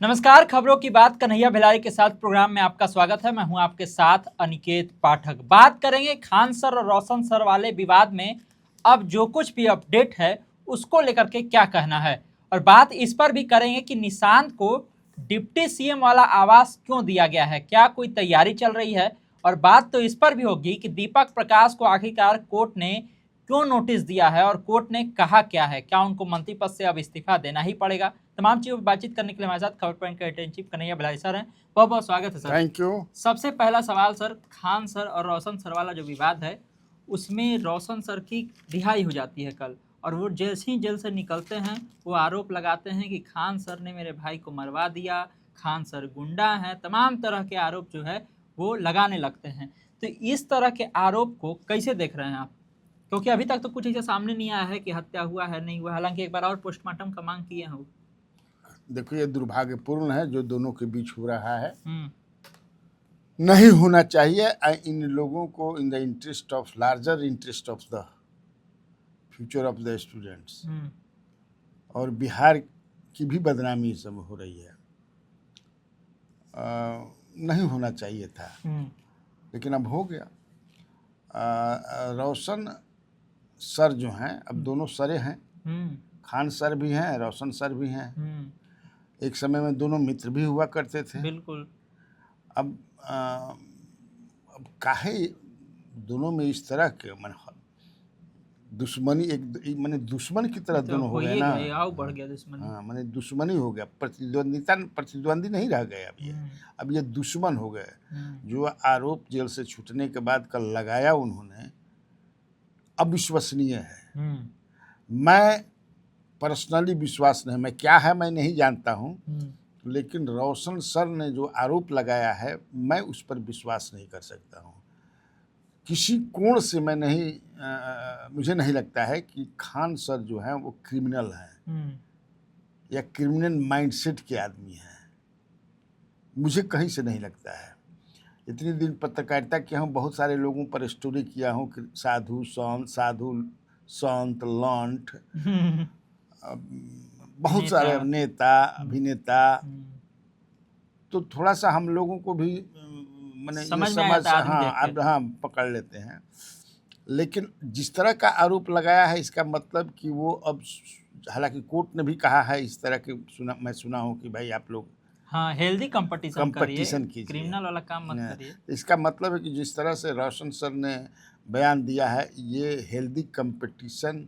नमस्कार, खबरों की बात कन्हैया भिलाई के साथ प्रोग्राम में आपका स्वागत है। मैं हूं आपके साथ अनिकेत पाठक। बात करेंगे खान सर और रोशन सर वाले विवाद में अब जो कुछ भी अपडेट है उसको लेकर के क्या कहना है, और बात इस पर भी करेंगे कि निशांत को डिप्टी सीएम वाला आवास क्यों दिया गया है, क्या कोई तैयारी चल रही है। और बात तो इस पर भी होगी कि दीपक प्रकाश को आखिरकार कोर्ट ने क्यों नोटिस दिया है और कोर्ट ने कहा क्या है, क्या उनको मंत्री पद से अब इस्तीफा देना ही पड़ेगा। तमाम चीजों पर बातचीत करने के लिए हमारे साथ खबर पॉइंट के editor in chief Kanhaiya Bhilai sir हैं। बहुत बहुत स्वागत है सर। Thank you. सबसे पहला सवाल सर, खान सर और रोशन सर वाला जो विवाद है उसमें रोशन सर की रिहाई हो जाती है कल, और वो जैसे ही जेल से निकलते हैं वो आरोप लगाते हैं कि खान सर ने मेरे भाई को मरवा दिया, खान सर गुंडा हैं, तमाम तरह के आरोप जो है वो लगाने लगते हैं। तो इस तरह के आरोप को कैसे देख रहे हैं आप, क्योंकि अभी तक तो कुछ ऐसा सामने नहीं आया है कि हत्या हुआ है नहीं हुआ, हालांकि एक बार और पोस्टमार्टम का मांग किए हैं वो। देखो, ये दुर्भाग्यपूर्ण है जो दोनों के बीच हो रहा है। नहीं होना चाहिए। इन लोगों को in the interest of larger interest of the future of the students और बिहार की भी बदनामी सब हो रही है। नहीं होना चाहिए था, लेकिन अब हो गया। रोशन सर जो हैं, अब दोनों सरे हैं, खान सर भी हैं, रोशन सर भी हैं। एक समय में दोनों मित्र भी हुआ करते थे। बिल्कुल। अब काहे दोनों में इस तरह के दुश्मनी, एक माने दुश्मन की तरह दोनों हो गए ना। बढ़ गया दुश्मनी। हाँ, माने दुश्मनी हो गया। प्रतिद्वंदी नहीं रह गए। अब ये दुश्मन हो गए। जो आरोप जेल से छूटने के बाद कल लगाया उन्होंने, अविश्वसनीय है। मैं पर्सनली विश्वास नहीं, मैं क्या है मैं नहीं जानता हूँ, लेकिन रोशन सर ने जो आरोप लगाया है मैं उस पर विश्वास नहीं कर सकता हूँ। किसी कोण से मैं नहीं मुझे नहीं लगता है कि खान सर जो हैं वो क्रिमिनल हैं या क्रिमिनल माइंडसेट के आदमी हैं। मुझे कहीं से नहीं लगता है। इतनी दिन पत्रकारिता किया हूँ, बहुत सारे लोगों पर स्टोरी किया हूँ, साधु संत लॉन्ट, बहुत सारे नेता अभिनेता, तो थोड़ा सा हम लोगों को भी मैंने समझ हाँ पकड़ लेते हैं। लेकिन जिस तरह का आरोप लगाया है, इसका मतलब कि वो अब, हालांकि कोर्ट ने भी कहा है इस तरह के, मैं सुना हूँ कि भाई आप लोग हेल्दी कंपटीशन कीजिए, क्रिमिनल वाला काम मत करिए। इसका मतलब है कि जिस तरह से रोशन सर ने बयान दिया है, ये हेल्दी कंपटीशन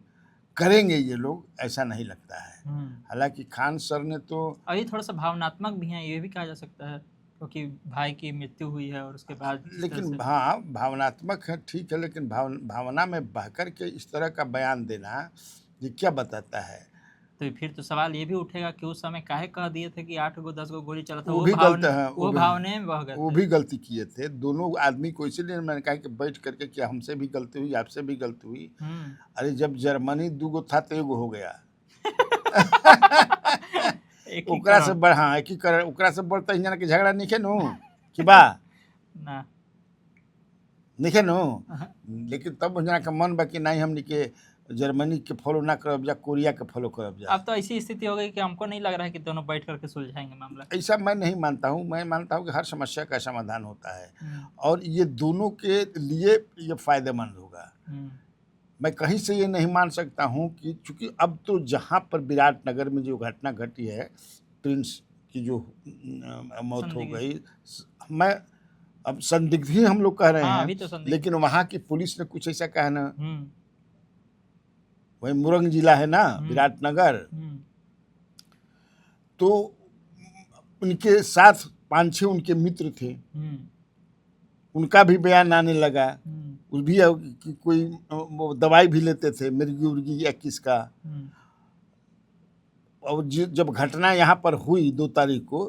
करेंगे ये लोग, ऐसा नहीं लगता है। हालांकि खान सर ने तो अभी थोड़ा सा भावनात्मक भी हैं, ये भी कहा जा सकता है, क्योंकि भाई की मृत्यु हुई है और उसके बाद। लेकिन हाँ, भावनात्मक है, ठीक है, लेकिन भावना में बहकर के इस तरह का बयान देना ये क्या बताता है? तो फिर तो सवाल ये भी उठेगा कि उस समय काहे कह दिए थे कि 8 गो 10 गो गोली चला था, वो भी गलत है। वो भावने में बह गए, वो भी गलती किए थे दोनों आदमी को। इसीलिए मैंने कहा कि बैठ करके कि हमसे भी गलती हुई, आपसे भी गलती हुई। अरे जब जर्मनी 2 गो था तो 1 गो हो गया। ओकरा से बढ़, हाँ, एकीकरण, ओकरा से बढ़ता इंजन के झगड़ा नहीं नु कि बा ना नहीं नु। लेकिन तब इंजन का मन बा कि नहीं, हमने के जर्मनी के फॉलो ना करब जा, कोरिया के फॉलो करब जा। अब तो ऐसी स्थिति हो गई कि हमको नहीं लग रहा है कि दोनों बैठ करके सुलझाएंगे मामला। ऐसा मैं नहीं मानता हूँ। मैं मानता हूँ कि हर समस्या का समाधान होता है और ये दोनों के लिए ये फायदेमंद होगा। मैं कहीं से ये नहीं मान सकता हूँ कि चूंकि अब तो जहाँ पर विराटनगर में जो घटना घटी है, प्रिंस की जो मौत हो गई, मैं अब संदिग्ध ही हम लोग कह रहे हैं, तो लेकिन वहाँ की पुलिस ने कुछ ऐसा कहा ना, वही मुरंग जिला है ना विराटनगर, तो उनके साथ 5-6 उनके मित्र थे, उनका भी बयान आने लगा। उस भी कि कोई दवाई भी लेते थे, मिर्गी उर्गी या किसका। और जब घटना यहाँ पर हुई 2 तारीख को,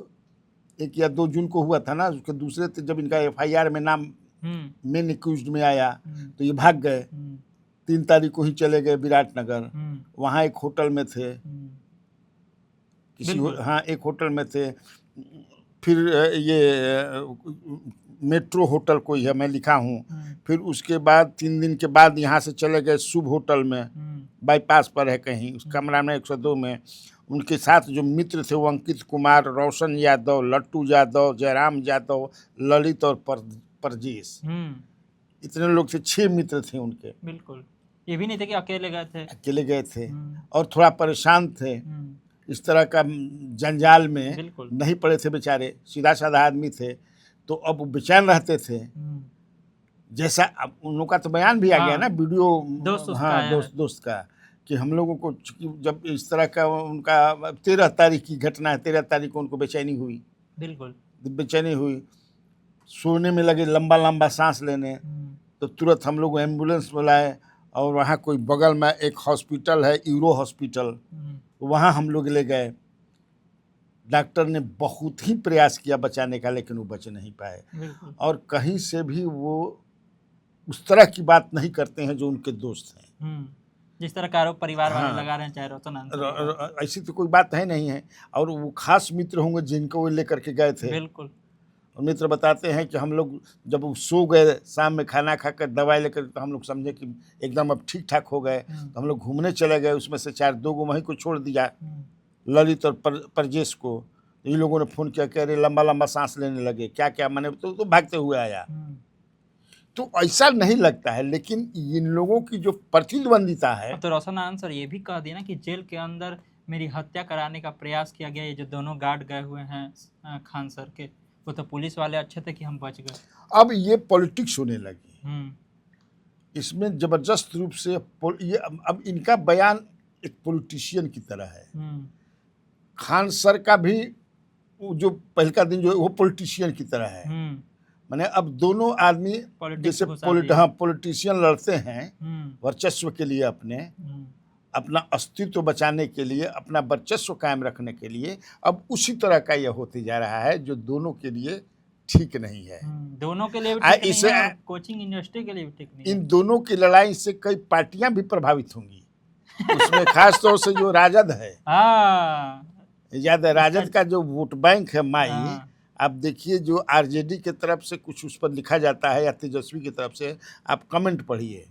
1 या 2 जून को हुआ था ना, उसके दूसरे जब इनका FIR में नाम मेन एक्यूज्ड में आया तो ये भाग गए। 3 तारीख को ही चले गए विराटनगर, वहाँ एक होटल में थे, एक होटल में थे। फिर ये मेट्रो होटल कोई है, मैं लिखा हूँ। फिर उसके बाद 3 दिन के बाद यहाँ से चले गए शुभ होटल में, बाईपास पर है कहीं, उस कमरा में 102 में। उनके साथ जो मित्र थे वो अंकित कुमार, रोशन यादव, लट्टू यादव, जयराम यादव, ललित और परजेश, इतने लोग थे। 6 मित्र थे उनके। बिल्कुल, ये भी नहीं थे कि अकेले गए थे। अकेले गए थे और थोड़ा परेशान थे, इस तरह का जंजाल में बिल्कुल। नहीं पड़े थे बेचारे, सीधा साधा आदमी थे, तो अब वो बेचैन रहते थे। जैसा अब उन लोगों का तो बयान भी आ गया ना, वीडियो दोस्त का, कि हम लोगों को जब इस तरह का उनका 13 तारीख की घटना है, 13 तारीख को उनको बेचैनी हुई। बिल्कुल बेचैनी हुई, सोने में लगे, लंबा लंबा सांस लेने, तो तुरंत हम लोग एम्बुलेंस बुलाए और वहाँ कोई बगल में एक हॉस्पिटल है, यूरो हॉस्पिटल, वहाँ हम लोग ले गए। डॉक्टर ने बहुत ही प्रयास किया बचाने का, लेकिन वो बच नहीं पाए। और कहीं से भी वो उस तरह की बात नहीं करते हैं जो उनके दोस्त हैं, जिस तरह का आरोप परिवार वाले लगा रहे हैं, चाहे रोशन, ऐसी तो कोई बात है नहीं है। और वो खास मित्र होंगे जिनको वो लेकर के गए थे। बिल्कुल। और मित्र बताते हैं कि हम लोग जब सो गए, शाम में खाना खाकर दवाई लेकर, तो हम लोग समझे कि एकदम अब ठीक ठाक हो गए, तो हम लोग घूमने चले गए। उसमें से 2 को वहीं को छोड़ दिया, ललित और परजेश को। इन लोगों ने फोन किया, कह रहे लंबा लंबा सांस लेने लगे, क्या क्या मैंने तो भागते हुए आया। तो ऐसा नहीं लगता है, लेकिन इन लोगों की जो प्रतिद्वंदिता है। तो रोशन आनंद सर ये भी कह दिया ना कि जेल के अंदर मेरी हत्या कराने का प्रयास किया गया। ये जो दोनों गार्ड गए हुए हैं खान सर के, वो तो पुलिस वाले अच्छे थे कि हम बच गए। अब ये पॉलिटिक्स होने लगी, इसमें जबरदस्त रूप से ये अब इनका बयान एक पॉलिटिशियन की तरह है। खान सर का भी जो पहले का दिन जो वो पॉलिटिशियन की तरह है। माने अब दोनों आदमी जैसे पॉलिटिशियन लड़ते हैं वर्चस्व के लिए, अपना अस्तित्व बचाने के लिए, अपना वर्चस्व कायम रखने के लिए, अब उसी तरह का यह होते जा रहा है, जो दोनों के लिए ठीक नहीं है। दोनों के लिए भी ठीक नहीं है, कोचिंग इंडस्ट्री के लिए भी ठीक नहीं है। इन दोनों की लड़ाई से कई पार्टियां भी प्रभावित होंगी, उसमें खास तौर से जो राजद है। राजद का जो वोट बैंक है माई, आप देखिए जो आरजेडी के तरफ से कुछ उस पर लिखा जाता है या तेजस्वी की तरफ से, आप कमेंट पढ़िए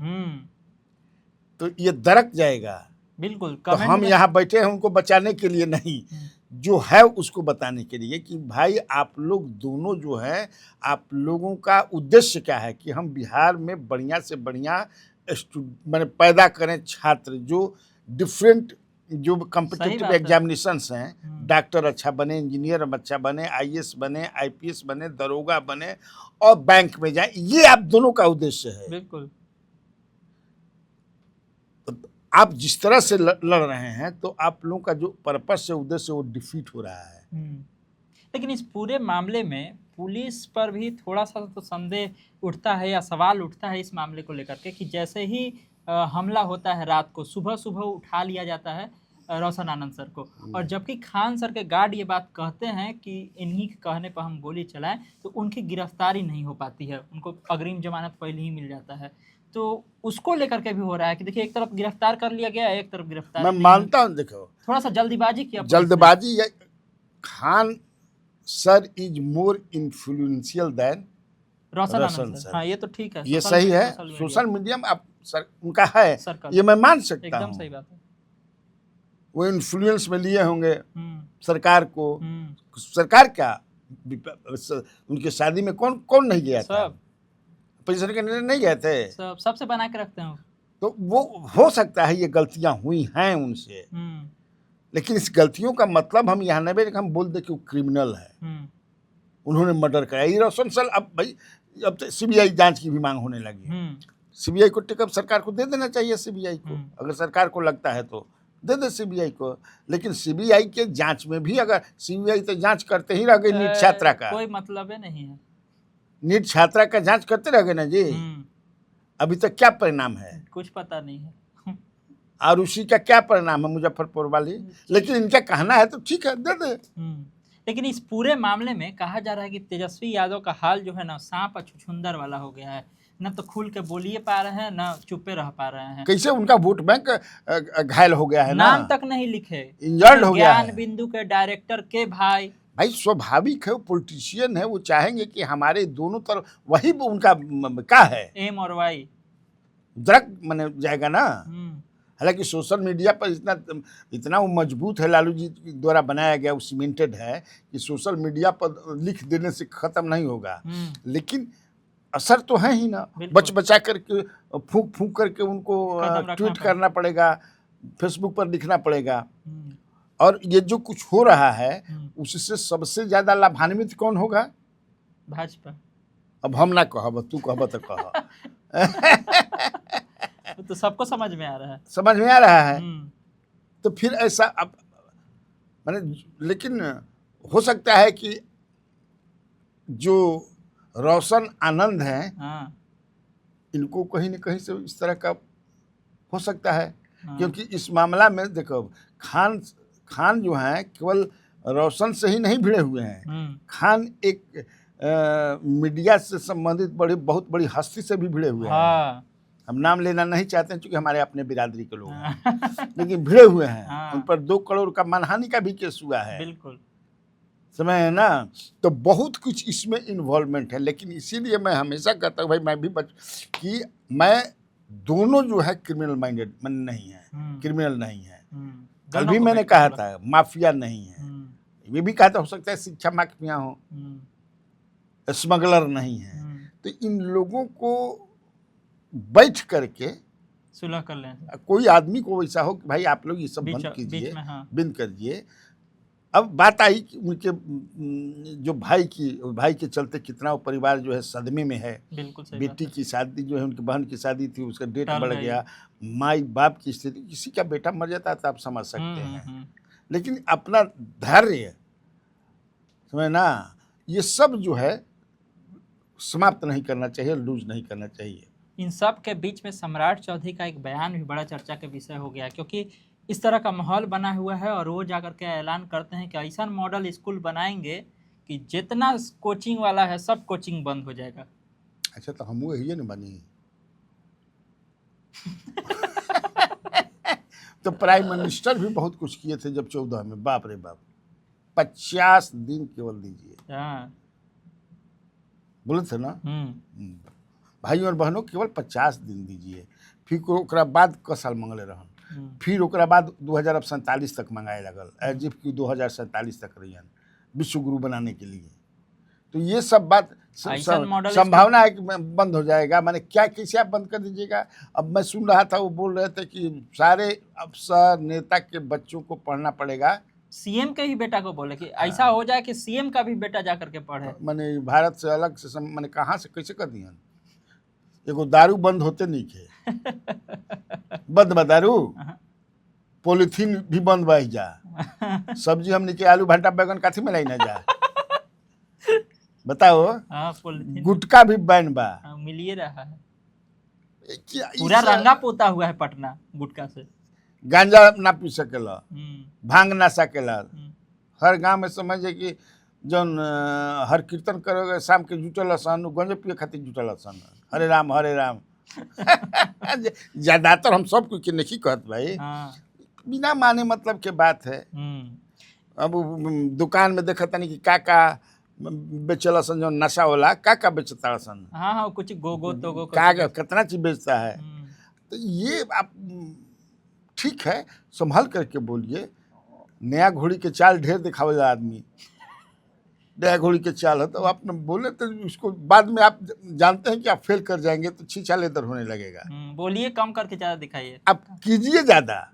तो ये दरक जाएगा। बिल्कुल। तो हम यहाँ बैठे हैं उनको बचाने के लिए नहीं, जो है उसको बताने के लिए कि भाई आप लोग दोनों जो है, आप लोगों का उद्देश्य क्या है कि हम बिहार में बढ़िया से बढ़िया मैंने पैदा करें छात्र, जो डिफरेंट जो कॉम्पिटिटिव एग्जामिनेशंस हैं, डॉक्टर अच्छा बने, इंजीनियर अच्छा बने, आईएएस बने, आईपीएस बने, दरोगा बने और बैंक में जाए, ये आप दोनों का उद्देश्य है। बिल्कुल। आप जिस तरह से लड़ रहे हैं, तो आप लोगों का जो पर्पस है, उद्देश्य, वो डिफीट हो रहा है। लेकिन इस पूरे मामले में पुलिस पर भी थोड़ा सा तो संदेह उठता है या सवाल उठता है इस मामले को लेकर के, कि जैसे ही हमला होता है रात को, सुबह सुबह उठा लिया जाता है रोशन आनंद सर को, और जबकि खान सर के गार्ड ये बात कहते हैं कि इन्हीं के कहने पर हम गोली चलाएं, तो उनकी गिरफ्तारी नहीं हो पाती है, उनको अग्रिम जमानत पहले ही मिल जाता है। तो उसको लेकर के भी हो रहा है कि देखिए एक तरफ गिरफ्तार कर लिया गया, एक तरफ गिरफ्तार। मैं मानता हूँ, देखो थोड़ा सा जल्दीबाजी किया, जल्दबाजी। Khan sir is more influential than Roshan sir. हाँ, ये तो ठीक है, ये सही है। सोशल मीडिया में आप सर उनका है, ये मैं मान सकता हूँ, एकदम सही बात है। वो इन्फ्लुएंस में लिए होंगे सरकार को। सरकार क्या, उनके शादी में कौन नहीं गया था? पोजीशन के नहीं गए थे, सबसे बना के रखते हैं। तो वो हो सकता है ये गलतियां हुई हैं उनसे, लेकिन इस गलतियों का मतलब हम यहाँ नहीं हम बोल दे कि वो क्रिमिनल है, उन्होंने मर्डर कराया। ये रोशन सर, अब भाई अब तो सीबीआई जांच की भी मांग होने लगी। सीबीआई को टिकट सरकार को दे देना चाहिए, सीबीआई को अगर सरकार को लगता है तो दे दे सीबीआई को। लेकिन सीबीआई के जांच में भी, अगर सीबीआई तो जांच करते ही रह गई नीट छात्रा का, कोई मतलब नहीं है, नीट छात्रा का जांच करते रह गए ना जी, अभी तक क्या परिणाम है कुछ पता नहीं है। और उसी का क्या परिणाम है मुजफ्फरपुर वाली। लेकिन इनका कहना है तो ठीक है, दे दे। लेकिन इस पूरे मामले में कहा जा रहा है कि तेजस्वी यादव का हाल जो है ना, सांप छुछुंदर वाला हो गया है, न तो खुल के बोलिए पा रहे हैं, न चुपे रह पा रहे हैं। कैसे उनका वोट बैंक घायल हो गया है, नाम तक नहीं लिखे, इंजर्ड हो गया है। ज्ञान बिंदु के डायरेक्टर के भाई स्वाभाविक है, वो पॉलिटिशियन है, वो चाहेंगे कि हमारे दोनों तरफ, वही उनका क्या है, एम और वाई दरक माने जाएगा ना। हालांकि सोशल मीडिया पर इतना वो मजबूत है, लालू जी द्वारा बनाया गया, वो सीमेंटेड है कि सोशल मीडिया पर लिख देने से ख़त्म नहीं होगा, लेकिन असर तो है ही ना। बिल्कुल। बचा करके फूंक फूंक करके उनको कदम रखना ट्वीट पड़ेगा। करना पड़ेगा, फेसबुक पर लिखना पड़ेगा। और ये जो कुछ हो रहा है उससे सबसे ज़्यादा लाभान्वित कौन होगा? भाजपा। अब हम ना कहब, तू कहब तो कह। वो तो सबको समझ में आ रहा है। समझ में आ रहा है। तो फिर ऐसा अब माने, लेकिन हो सकता है कि जो रोशन आनंद हैं, हाँ। इनको कहीं न कहीं से इस तरह का हो सकता है। हाँ। क्योंकि इस मामला में देखो, खान जो हैं केवल रोशन से ही नहीं भिड़े हुए हैं। खान एक मीडिया से संबंधित बहुत बड़ी हस्ती से भी भिड़े हुए हैं। हम नाम लेना नहीं चाहते हैं क्योंकि हमारे अपने बिरादरी के लोग हैं, लेकिन भिड़े हुए हैं। उन पर 2 करोड़ का मानहानि का भी केस हुआ है। बिल्कुल। समझ है ना। तो बहुत कुछ इसमें इन्वॉल्वमेंट है। लेकिन इसीलिए मैं हमेशा कहता हूँ भाई, मैं भी कि मैं दोनों जो है क्रिमिनल माइंडेड नहीं है, क्रिमिनल नहीं है। कल भी मैंने कहा था माफिया नहीं है, ये भी कहा था हो सकता है शिक्षा माफिया हो, स्मगलर नहीं है। तो इन लोगों को बैठ करके सुलह कर लें। कोई आदमी को वैसा हो कि भाई आप लोग ये सब बंद कीजिए, बंद करिए। अब बात आई कि उनके जो भाई के चलते कितना वो परिवार जो है सदमे में है। बेटी की शादी जो है, उनकी बहन की शादी थी, उसका डेट बढ़ गया। माई बाप की स्थिति, किसी का बेटा मर जाता है तो आप समझ सकते हैं। लेकिन अपना धैर्य समझ ना, ये सब जो है समाप्त नहीं करना चाहिए, लूज नहीं करना चाहिए। इन सब के बीच में सम्राट चौधरी का एक बयान भी बड़ा चर्चा का विषय हो गया, क्योंकि इस तरह का माहौल बना हुआ है और वो जाकर के ऐलान करते हैं कि ऐसा मॉडल स्कूल बनाएंगे कि जितना कोचिंग वाला है सब कोचिंग बंद हो जाएगा। अच्छा, तो हम यही नहीं बनी। तो प्राइम मिनिस्टर भी बहुत कुछ किए थे जब 14 में, बाप रे बाप, 50 दिन केवल दीजिए, बोले थे ना भाई और बहनों, केवल 50 दिन दीजिए। फिर ओकरा बाद क साल मंगले रहन, फिर ओकरा बाद 2047 तक मंगाए लगल, एज इफ कि 2047 तक रहियन विश्व गुरु बनाने के लिए। तो ये सब बात संभावना है कि बंद हो जाएगा। माने क्या, कैसे आप बंद कर दीजिएगा? अब मैं सुन रहा था, वो बोल रहे थे कि सारे अफसर नेता के बच्चों को पढ़ना पड़ेगा। सीएम के ही बेटा को बोले कि ऐसा हो जाए कि सीएम का भी बेटा जाकर के पढ़े। माने भारत से अलग से माने कहाँ से कैसे कर दिया? एगो दारू बंद होते नहीं थे, बंद बा दारू, पॉलिथीन भी बंद बा जा, सब्जी हमने के आलू भंटा बैगन काथी में लाई ना जा, बताओ। गुटखा भी बैन बा, मिलिए रहा है, पूरा रंगा पोता हुआ है पटना गुटखा से। गांजा ना पी सकेला, भांग ना सकेला। हर गांव में समझे कि जौन हर कीर्तन करोगे शाम के जुटल सन, गंजा पिए खातिर जुटल सन, हरे राम हरे राम। ज्यादातर हम सब कुछ नहीं कहत भाई, बिना माने मतलब के बात है। अब दुकान में देखा तनी कि काका बेचला सन, जो नशा होला काका बेचता सन। हाँ, कुछ गोगो तो काका कितना चीज बेचता है। तो ये आप ठीक है, संभाल करके बोलिए। नया घोड़ी के चाल ढेर दिखावेला आदमी, नया घोड़ी के चाल है तो आप बोले तो उसको बाद में आप जानते हैं कि आप फेल कर जाएंगे तो छीछा लेदर होने लगेगा। बोलिए कम करके ज्यादा दिखाइए, आप कीजिए ज्यादा,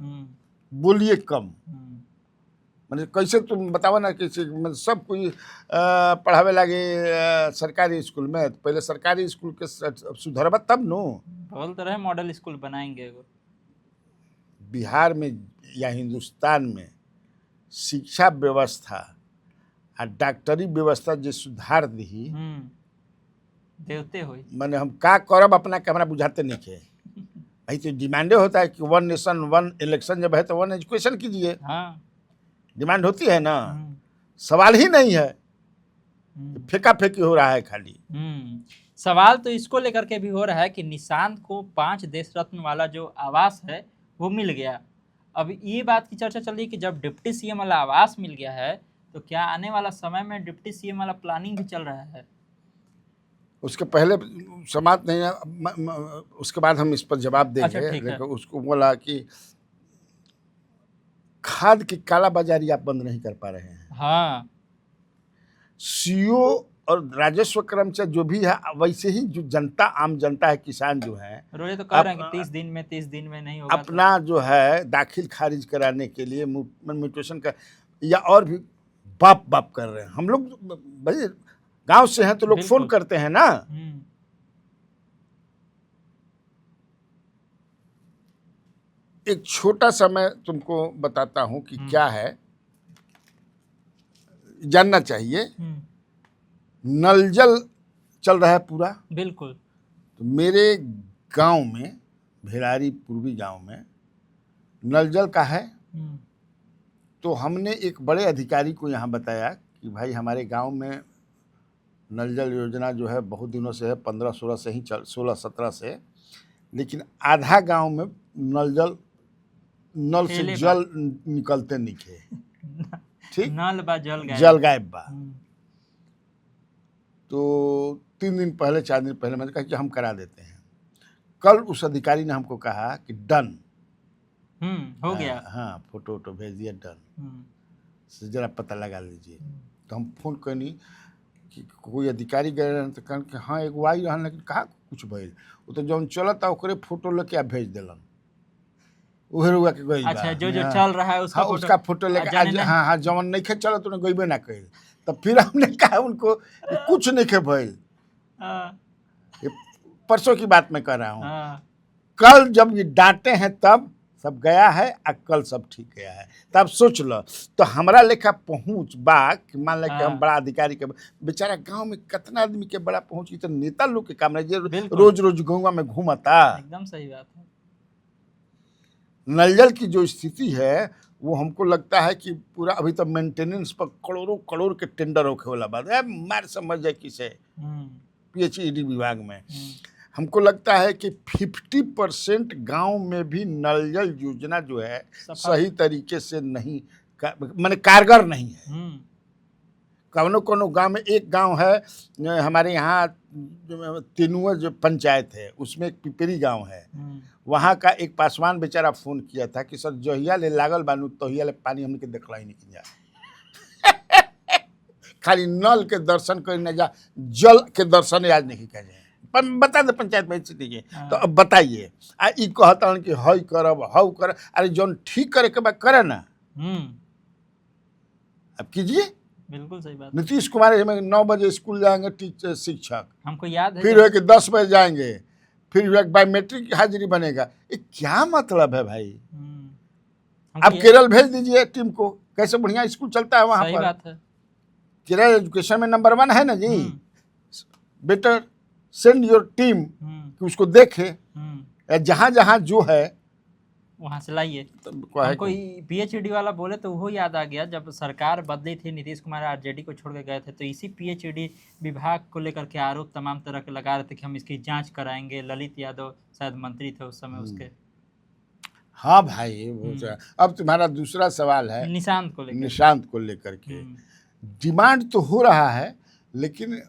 बोलिए कम। मतलब कैसे तुम बताओ ना, कैसे मतलब सब कोई पढ़ावे लगे सरकारी स्कूल में, तो पहले सरकारी स्कूल के सुधरबा तब नो। बोल तो रहे मॉडल स्कूल बनाएंगे। बिहार में या हिंदुस्तान में शिक्षा व्यवस्था आ डॉक्टरी व्यवस्था जो सुधार दी देवते हो, मैंने हम का करब अपना कैमरा बुझाते नहीं थे भाई। तो डिमांडे होता है कि 1 नेशन 1 इलेक्शन जब है तो 1 एजुकेशन कीजिए। डिमांड होती है ना, सवाल ही नहीं है, फेंका फेंकी हो रहा है खाली। सवाल तो इसको लेकर के भी हो रहा है कि निशांत को 5 देश रत्न वाला जो आवास है वो मिल गया। अब ये बात की चर्चा चल रही है कि जब डिप्टी सीएम वाला आवास मिल गया है तो क्या आने वाला समय में डिप्टी सीएम वाला प्लानिंग भी चल रहा है? उसके पहले समाप्त नहीं है, उसके बाद हम इस पर जवाब अच्छा, देंगे। ठीक है। लेकिन उसको बोला कि खाद की कालाबाजारी आप बंद नहीं कर पा रहे हैं। हाँ, सीओ और राजस्व कर्मचारी जो भी है, वैसे ही जो जनता, आम जनता है, किसान जो है, रोजे तो कह रहे हैं कि 30 दिन में नहीं होगा तो अपना जो है दाखिल खारिज कराने के लिए म्यूटेशन का या और भी बाप बाप कर रहे हैं। हम लोग भाई गांव से हैं तो लोग फोन बिल्कुल। करते हैं ना। एक छोटा सा मैं तुमको बताता हूं कि क्या है, जानना चाहिए। नल जल चल रहा है पूरा। बिल्कुल। तो मेरे गांव में, भिलारी पूर्वी गांव में नल जल का है। तो हमने एक बड़े अधिकारी को यहाँ बताया कि भाई हमारे गांव में नल जल योजना जो है बहुत दिनों से है, 15-16 से ही 16-17 से, लेकिन आधा गांव में नल से जल निकलते नहीं थे। ठीक, नल बा जल गायब बा। तो 3 दिन पहले 4 दिन पहले मैंने कहा कि हम करा देते हैं। कल उस अधिकारी ने हमको कहा कि डन हो गया। हाँ, फोटो वोटो भेज दिया, डन, जरा पता लगा लीजिए। तो हम फोन करनी कि कोई अधिकारी गए रहन तो कहन कि हाँ एगो आई रहन, लेकिन कहा कुछ भइल। वो तो जौन चलता ओकरे फोटो लेके आ भेज दिलन, उहे रुआ के गई। अच्छा, जो चल रहा है उसका हाँ, उसका फोटो लेके आज। हाँ, जौन नहीं खे चलत उन्हें गईबे ना कइल। तो फिर हमने कहा उनको कुछ नहीं खे भइल। परसों की बात मैं कर रहा हूँ। कल जब ये डांटे हैं तब सब गया है, और कल सब ठीक गया है। तब सोच लो, तो हमारा लेखा पहुंच बा कि मान लो कि हम बड़ा अधिकारी के, बेचारा गांव में कितना आदमी के बड़ा पहुंच की, तो नेता लोग के काम है, रोज रोज गाँव में घूमता। एकदम सही बात है। नल जल की जो स्थिति है वो हमको लगता है कि पूरा अभी तो मेंटेनेंस पर करोड़ों करोड़ के टेंडर होके वाला बात है। मार समझ जाए किसे पीएचईडी विभाग में। हमको लगता है कि 50% गांव में भी नल जल योजना जो है सही तरीके से नहीं, माने कारगर नहीं है। कोनो गांव में, एक गांव है हमारे यहाँ तेनुआ जो पंचायत है उसमें एक पिपरी गांव है, वहाँ का एक पासवान बेचारा फोन किया था कि सर जहिया ले लागल बानू तहिया ले पानी हमने के देखला ही नहीं किया। खाली नल के दर्शन करने जा, जल के दर्शन आज नहीं कर जाए। बता दे पंचायत में दीजिए। तो अब बताइए, ई कहता कि हई करब हऊ कर, अरे जौन ठीक करे के बाद करे ना, अब कीजिए। बिल्कुल सही बात। नीतीश कुमार में 9 बजे स्कूल जाएंगे टीचर शिक्षक, हमको याद है, फिर है कि 10 बजे जाएंगे, फिर बायोमेट्रिक की हाजिरी बनेगा। ये क्या मतलब है भाई? आप केरल भेज दीजिए टीम को, कैसे बढ़िया स्कूल चलता है वहां पर। सही बात है। केरल एजुकेशन में नंबर 1 है ना जी। बेटर सेंड योर टीम कि उसको देखे, जहां जहां जो है वहां से लाइए। हमको पीएचईडी वाला बोले तो वो याद आ गया, जब सरकार बदली थी, नीतीश कुमार आरजेडी को छोड़ के गए थे, तो इसी पीएचईडी विभाग को लेकर के आरोप तमाम तरह के लगा रहे थे कि हम इसकी जांच कराएंगे। ललित यादव शायद मंत्री थे उस समय उसके। हाँ भाई, अब तुम्हारा दूसरा सवाल है निशांत को लेकर के। डिमांड तो हो रहा है, लेकिन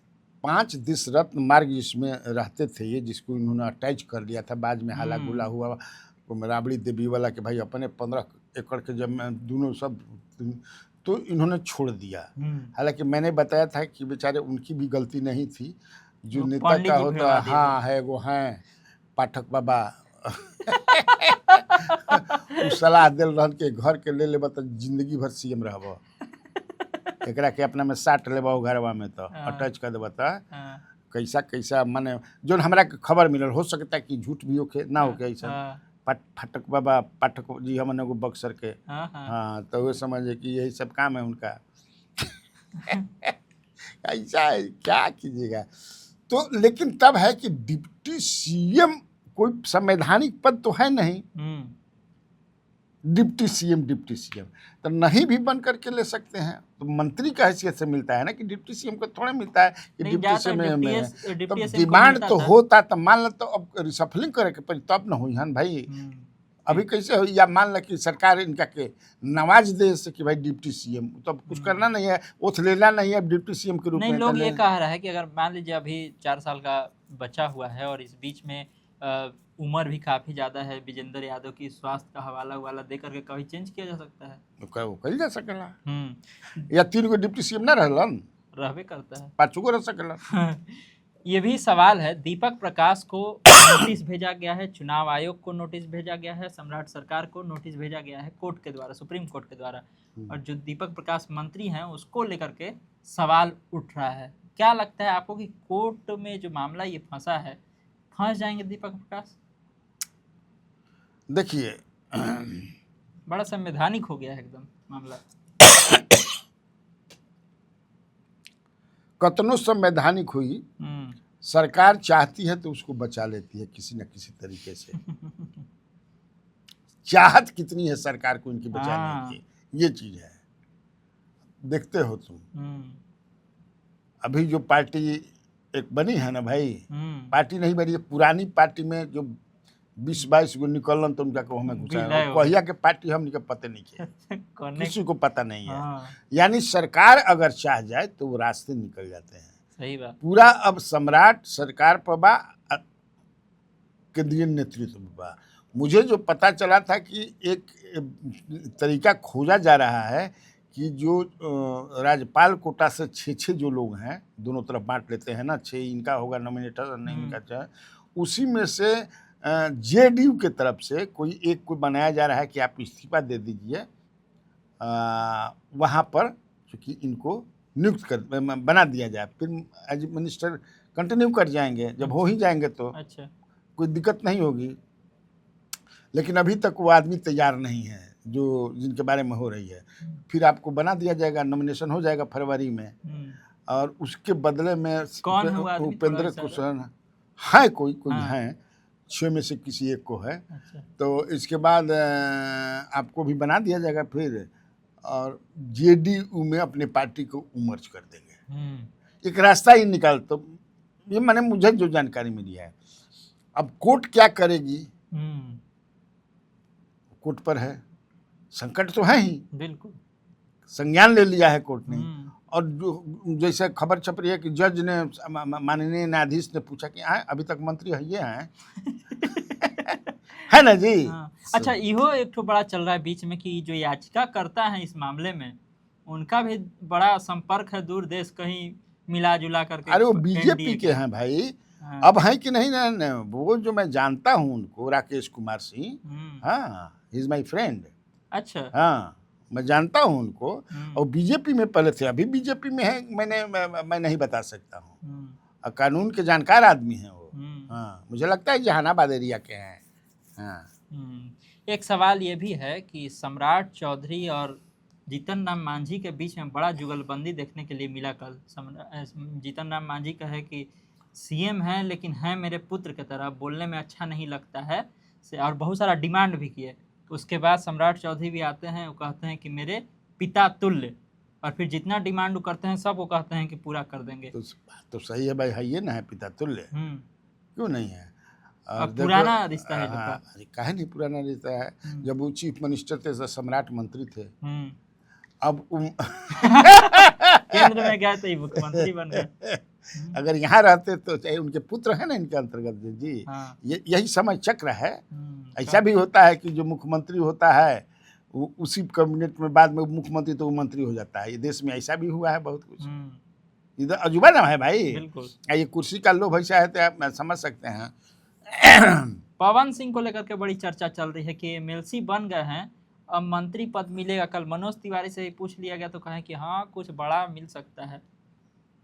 5 दिश रत्न मार्ग जिसमें रहते थे ये, जिसको इन्होंने अटैच कर लिया था, बाद में हाला गुला हुआ राबड़ी देवी वाला के भाई अपने 15 एकड़ के जब मैं दोनों सब, तो इन्होंने छोड़ दिया। हालांकि मैंने बताया था कि बेचारे उनकी भी गलती नहीं थी, जो नेता का होता हाँ है वो हैं पाठक बाबा सलाह दिल रहन के घर के ले बता जिंदगी भर सीएम रहब, एकरा के अपना में साट लेबा घरवा में, तो अटैच कर देबा तो कैसा माने जो हमरा के खबर मिलल, हो सकता है कि झूठ भी होके ना होके। ऐसा पाठक बाबा, पाठक जी हमन एगो बक्सर के, हाँ, तो वो समझे कि यही सब काम है उनका। ऐसा है, क्या कीजिएगा। तो लेकिन तब है कि डिप्टी सीएम कोई संवैधानिक पद तो है नहीं। डिप्टी सीएम तो नहीं भी बन करके ले सकते हैं, तो मंत्री का हैसियत से मिलता है ना, कि डिप्टी सीएम को थोड़ा मिलता है कि डिप्टी सीएम में। तो डिमांड तो होता, तो मान लो तो अब रिसफलिंग करे के पड़ी तब न हुई हन भाई। अभी कैसे हो, या मान ल कि सरकार इनका के नवाज दे से कि भाई डिप्टी सीएम, तो कुछ करना नहीं है, ओथ लेना नहीं है डिप्टी सीएम के रूप नहीं, में। लोग ये कह रहा है कि अगर मान लीजिए अभी 4 साल का बचा हुआ है और इस बीच में उम्र भी काफी ज्यादा है विजेंद्र यादव की, स्वास्थ्य का हवाला दे करके कभी चेंज किया जा सकता है। तो वो कल जा सकेला, हम्म, या 3 गो डिप्टी सीएम ना रहलन, रहबे करता है। 5 गो रह सकेला। ये भी सवाल है। दीपक प्रकाश को नोटिस भेजा गया है, चुनाव आयोग को नोटिस भेजा गया है, सम्राट सरकार को नोटिस भेजा गया है कोर्ट के द्वारा, सुप्रीम कोर्ट के द्वारा, और जो दीपक प्रकाश मंत्री हैं उसको लेकर के सवाल उठ रहा है। क्या लगता है आपको कि कोर्ट में जो मामला ये फंसा है, फंस जाएंगे दीपक प्रकाश? देखिए बड़ा संवैधानिक हो गया है एकदम मामला। कतनो संवैधानिक हुई, सरकार चाहती है तो उसको बचा लेती है किसी न किसी तरीके से। चाहत कितनी है सरकार को इनकी बचाने की, ये चीज है। देखते हो तुम, अभी जो पार्टी एक बनी है ना भाई, पार्टी नहीं बनी, पुरानी पार्टी में जो 20-22 गो निकलन तो उनका को हमें घुसा, कहिया के पार्टी हमने पता नहीं किया, किसी को पता नहीं है। यानी सरकार अगर चाह जाए तो वो रास्ते निकल जाते हैं। सही बात। पूरा अब सम्राट सरकार पर बा, केंद्रीय नेतृत्व बा। मुझे जो पता चला था कि एक तरीका खोजा जा रहा है कि जो राज्यपाल कोटा से 6 जो लोग हैं, दोनों तरफ बांट लेते हैं ना, 6 इनका होगा नॉमिनेटर और नहीं इनका चाहे, उसी में से जेडीयू के तरफ से कोई बनाया जा रहा है कि आप इस्तीफा दे दीजिए, वहाँ पर चूँकि इनको नियुक्त कर बना दिया जाए, फिर एज मिनिस्टर कंटिन्यू कर जाएंगे, जब हो ही जाएंगे तो अच्छा, कोई दिक्कत नहीं होगी। लेकिन अभी तक वो आदमी तैयार नहीं है जो जिनके बारे में हो रही है। फिर आपको बना दिया जाएगा, नॉमिनेशन हो जाएगा फरवरी में, और उसके बदले में उपेंद्र कुशवाहा है, कोई है, 6 में से किसी एक को है। अच्छा। तो इसके बाद आपको भी बना दिया जाएगा फिर, और जेडीयू में अपने पार्टी को उमर्ज कर देंगे। एक रास्ता ही निकाल, तो ये मैंने मुझे जो जानकारी मिली है। अब कोर्ट क्या करेगी, कोर्ट पर है, संकट तो है ही, बिल्कुल संज्ञान ले लिया है कोर्ट ने। और जो जैसे खबर छप रही है कि जज ने, माननीय न्यायाधीश ने पूछा कि अभी तक मंत्री है ये हैं है ना जी। अच्छा, इहो एक तो बड़ा चल रहा है बीच में कि जो याचिका करता है इस मामले में, उनका भी बड़ा संपर्क है दूर देश, कहीं मिला जुला करके। अरे वो बीजेपी के हैं भाई। अब है कि नहीं ना, वो जो मैं जानता हूँ उनको, राकेश कुमार सिंह, हाँ, ही इज माय फ्रेंड। अच्छा, हाँ, मैं जानता हूँ उनको, और बीजेपी में पहले थे, अभी बीजेपी में है, मैं नहीं बता सकता हूँ। कानून के जानकार आदमी हैं वो। हाँ, मुझे लगता है जहानाबाद एरिया के हैं। हाँ। एक सवाल ये भी है कि सम्राट चौधरी और जीतन राम मांझी के बीच में बड़ा जुगलबंदी देखने के लिए मिला कल। जीतन राम मांझी का है कि सीएम है लेकिन है मेरे पुत्र की तरह, बोलने में अच्छा नहीं लगता है, और बहुत सारा डिमांड भी किए। उसके बाद सम्राट चौधरी भी आते हैं, वो कहते हैं कि मेरे पिता तुल्य, और फिर जितना डिमांड करते हैं सब वो कहते हैं कि पूरा कर देंगे। तो सही है भाई, है ये ना है पिता तुल्य, क्यों नहीं है। और पुराना रिश्ता है। काहे नहीं पुराना रिश्ता है, जब वो चीफ मिनिस्टर थे, सम्राट मंत्री थे, अब केंद्र में गए तो मुख्यमंत्री बन गए। अगर यहाँ रहते तो चाहे उनके पुत्र है ना इनके अंतर्गत जी। हाँ। यही समय चक्र है। ऐसा भी होता है कि जो मुख्यमंत्री होता है वो उसी कैबिनेट में बाद में मुख्यमंत्री तो वो मंत्री हो जाता है। ये देश में ऐसा भी हुआ है बहुत कुछ। इधर अजूबा ना है भाई, ये कुर्सी का लोभ ऐसा है तो आप समझ सकते हैं। पवन सिंह को लेकर के बड़ी चर्चा चल रही है कि एमएलसी बन गए हैं, अब मंत्री पद मिलेगा। कल मनोज तिवारी से ही पूछ लिया गया तो कहे कि हाँ कुछ बड़ा मिल सकता है,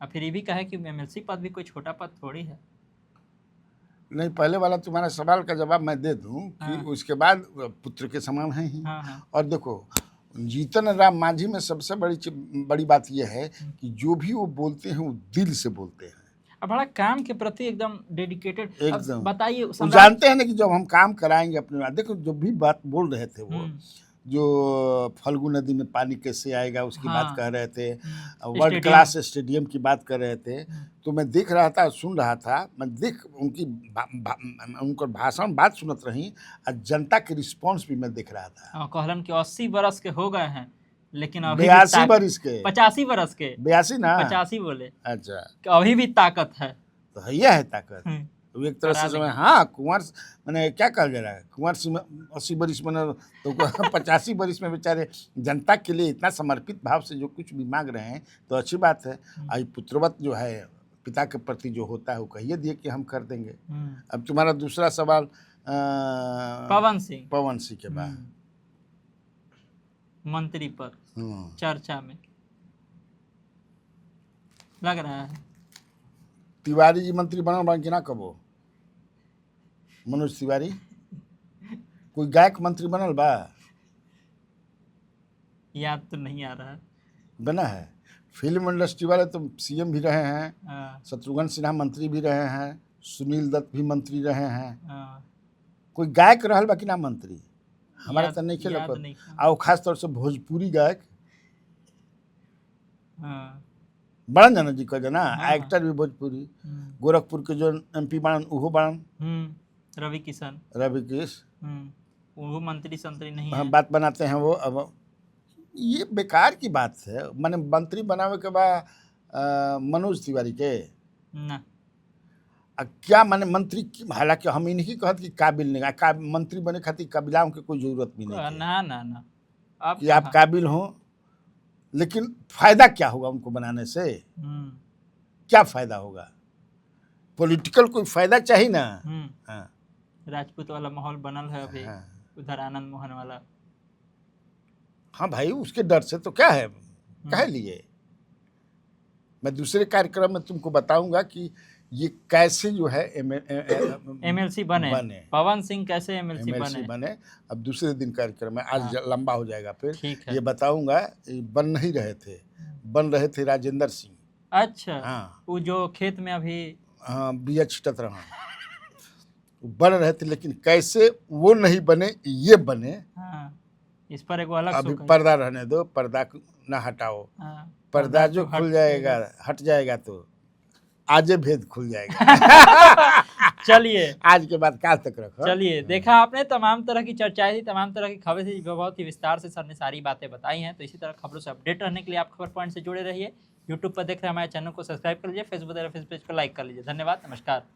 और फिर ये भी कहे कि एमएलसी पद भी कोई छोटा पद थोड़ी है। नहीं, पहले वाला तुम्हारा सवाल का जवाब मैं दे दूं कि उसके बाद पुत्र के समान है ही। और देखो, जीतन राम मांझी में सबसे बड़ी बात यह है कि जो भी वो बोलते हैं वो दिल से बोलते हैं, अब बड़ा काम के प्रति एकदम डेडिकेटेड। एकदम बताइए, जानते हैं ना कि जब हम काम कराएंगे अपने, देखो जो भी बात बोल रहे थे वो, जो फल्गु नदी में पानी कैसे आएगा उसकी बात हाँ। कह रहे थे, वर्ल्ड स्टेडियम। क्लास स्टेडियम की बात कर रहे थे। तो मैं देख रहा था, सुन रहा था, मैं देख उनकी उनका भाषण बात सुनत रही और जनता के रिस्पांस भी मैं देख रहा था। कहलन कि 80 बरस के हो गए हैं लेकिन अभी 82 बरिस के 85 बरस के 82 ना 85 बोले अच्छा, कि अभी भी ताकत है। तो यह है ताकत। तो एक तरह करा से समय देंगे। हाँ कुंवर मैंने क्या कहा जा रहा है, कुंवर सिंह 80 बरिस मैंने तो 85 बरिस में बेचारे जनता के लिए इतना समर्पित भाव से जो कुछ भी मांग रहे हैं तो अच्छी बात है। आज पुत्रवत जो है पिता के प्रति जो होता है वो कहिए दिए कि हम कर देंगे। अब तुम्हारा दूसरा सवाल पवन सिंह के बाद मंत्री पर चर्चा में लग रहा है। तिवारी जी मंत्री बनल बन कि ना कबो, मनोज तिवारी कोई गायक मंत्री बनल बा? याद तो नहीं आ रहा है। बना है। फिल्म इंडस्ट्री वाले तो सीएम भी रहे हैं, शत्रुघ्न सिन्हा मंत्री भी रहे हैं, सुनील दत्त भी मंत्री रहे हैं। कोई गायक रहल बा कि ना मंत्री? हमारा तो नहीं खेल और खास तौर से भोजपुरी गायक बड़न जाना जी कह जना, एक्टर भी भोजपुरी। गोरखपुर के जो एमपी बाड़न उहो बाड़न रवि किशन वो मंत्री संतरी नहीं है। बात बनाते हैं वो। अब ये बेकार की बात है, माने मंत्री बनावे के बाद मनोज तिवारी के ना क्या माने मंत्री, हालांकि हम इन्हीं कहत कि काबिल नहीं, मंत्री बने खातिर काबिलाओं की कोई जरूरत भी नहीं ना ना ना अब कि आप काबिल हो, लेकिन फायदा क्या होगा उनको बनाने से? क्या फायदा होगा? पॉलिटिकल कोई फायदा चाहिए ना। हाँ। राजपूत वाला माहौल बनल है अभी। हाँ। उधर आनंद मोहन वाला। हाँ भाई, उसके डर से तो क्या है, कह लिए। मैं दूसरे कार्यक्रम में तुमको बताऊंगा कि ये कैसे जो है एमएलसी बने। पवन सिंह कैसे एमएलसी बने। अब दूसरे दिन कार्यक्रम में, आज लंबा हो जाएगा फिर ये बताऊंगा। बन नहीं रहे थे, बन रहे थे राजेंद्र सिंह। अच्छा हाँ, वो जो खेत में अभी हाँ बिया छिटत रहा बन रहे थे, लेकिन कैसे वो नहीं बने ये बने। हाँ, इस पर एक अलग अभी पर्दा रहने दो, पर्दा ना हटाओ। हाँ, पर्दा जो खुल जाएगा हट जाएगा तो आजे भेद खुल जाएगा। चलिए आज के बाद काल तक रखो। चलिए, देखा आपने तमाम तरह की चर्चाएं थी, तमाम तरह की खबरें थी, बहुत ही विस्तार से सर ने सारी बातें बताई हैं। तो इसी तरह खबरों से अपडेट रहने के लिए आप खबर पॉइंट से जुड़े रहिए। यूट्यूब पर देख रहे हैं हमारे चैनल को सब्सक्राइब कर लीजिए, फेसबुक पेज को लाइक कर लीजिए। धन्यवाद, नमस्कार।